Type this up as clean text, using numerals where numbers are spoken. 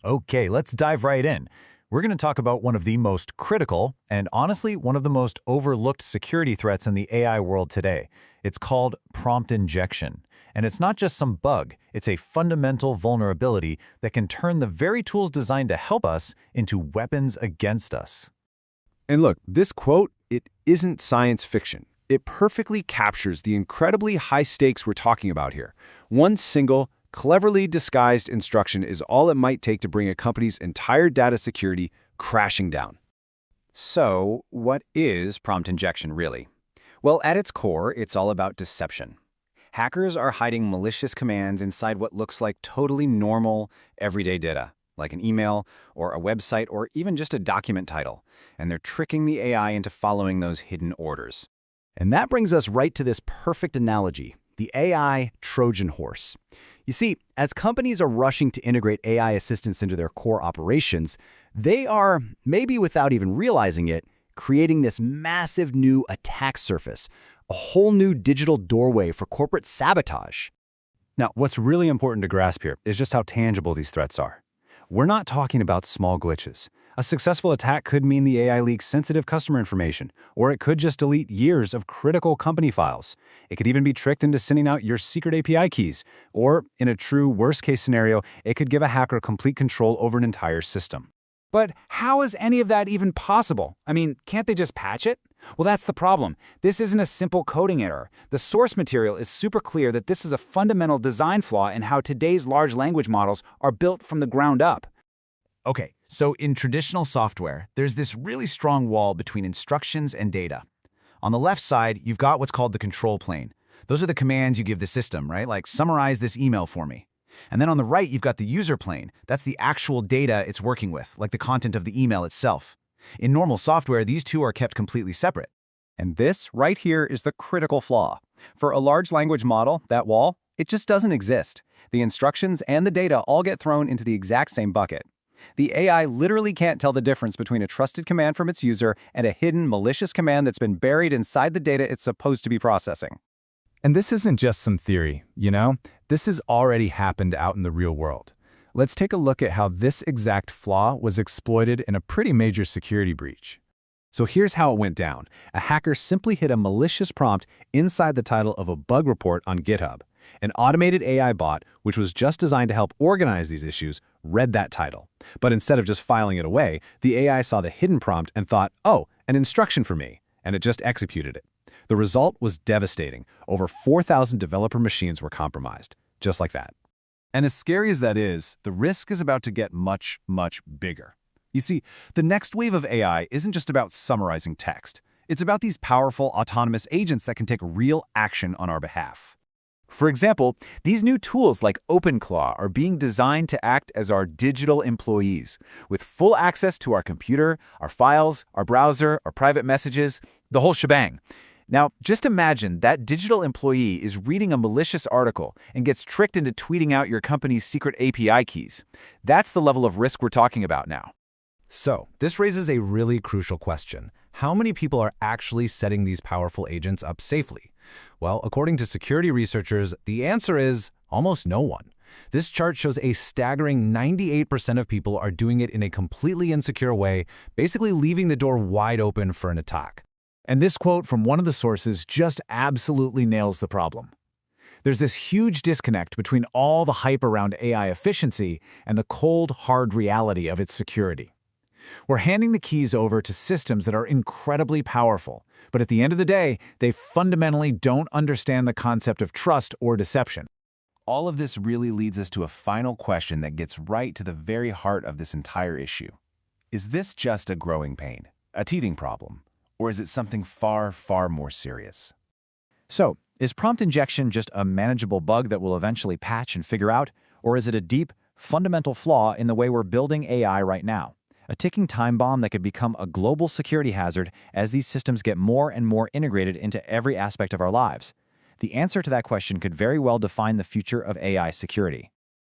Okay, let's dive right in. We're going to talk about one of the most critical and honestly one of the most overlooked security threats in the AI world today. It's called prompt injection. And it's not just some bug, it's a fundamental vulnerability that can turn the very tools designed to help us into weapons against us. And look, this quote, it isn't science fiction. It perfectly captures the incredibly high stakes we're talking about here. One single, cleverly disguised instruction is all it might take to bring a company's entire data security crashing down. So, what is prompt injection really? Well, at its core, it's all about deception. Hackers are hiding malicious commands inside what looks like totally normal, everyday data, like an email or a website or even just a document title, and they're tricking the AI into following those hidden orders. And that brings us right to this perfect analogy, the AI Trojan horse. You see, as companies are rushing to integrate AI assistants into their core operations, they are, maybe without even realizing it, creating this massive new attack surface, a whole new digital doorway for corporate sabotage. Now, what's really important to grasp here is just how tangible these threats are. We're not talking about small glitches. A successful attack could mean the AI leaks sensitive customer information, or it could just delete years of critical company files. It could even be tricked into sending out your secret API keys, or, in a true worst-case scenario, it could give a hacker complete control over an entire system. But how is any of that even possible? I mean, can't they just patch it? Well, that's the problem. This isn't a simple coding error. The source material is super clear that this is a fundamental design flaw in how today's large language models are built from the ground up. Okay, so in traditional software, there's this really strong wall between instructions and data. On the left side, you've got what's called the control plane. Those are the commands you give the system, right? Like, summarize this email for me. And then on the right, you've got the user plane. That's the actual data it's working with, like the content of the email itself. In normal software, these two are kept completely separate. And this right here is the critical flaw. For a large language model, that wall, it just doesn't exist. The instructions and the data all get thrown into the exact same bucket. The AI literally can't tell the difference between a trusted command from its user and a hidden malicious command that's been buried inside the data it's supposed to be processing. And this isn't just some theory, you know? This has already happened out in the real world. Let's take a look at how this exact flaw was exploited in a pretty major security breach. So here's how it went down. A hacker simply hid a malicious prompt inside the title of a bug report on GitHub. An automated AI bot, which was just designed to help organize these issues, read that title. But instead of just filing it away, the AI saw the hidden prompt and thought, oh, an instruction for me, and it just executed it. The result was devastating. Over 4,000 developer machines were compromised, just like that. And as scary as that is, the risk is about to get much, much bigger. You see, the next wave of AI isn't just about summarizing text. It's about these powerful, autonomous agents that can take real action on our behalf. For example, these new tools like OpenClaw are being designed to act as our digital employees, with full access to our computer, our files, our browser, our private messages, the whole shebang. Now, just imagine that digital employee is reading a malicious article and gets tricked into tweeting out your company's secret API keys. That's the level of risk we're talking about now. So, this raises a really crucial question. How many people are actually setting these powerful agents up safely? Well, according to security researchers, the answer is almost no one. This chart shows a staggering 98% of people are doing it in a completely insecure way, basically leaving the door wide open for an attack. And this quote from one of the sources just absolutely nails the problem. There's this huge disconnect between all the hype around AI efficiency and the cold, hard reality of its security. We're handing the keys over to systems that are incredibly powerful, but at the end of the day, they fundamentally don't understand the concept of trust or deception. All of this really leads us to a final question that gets right to the very heart of this entire issue. Is this just a growing pain, a teething problem, or is it something far, far more serious? So, is prompt injection just a manageable bug that we'll eventually patch and figure out, or is it a deep, fundamental flaw in the way we're building AI right now? A ticking time bomb that could become a global security hazard as these systems get more and more integrated into every aspect of our lives? The answer to that question could very well define the future of AI security.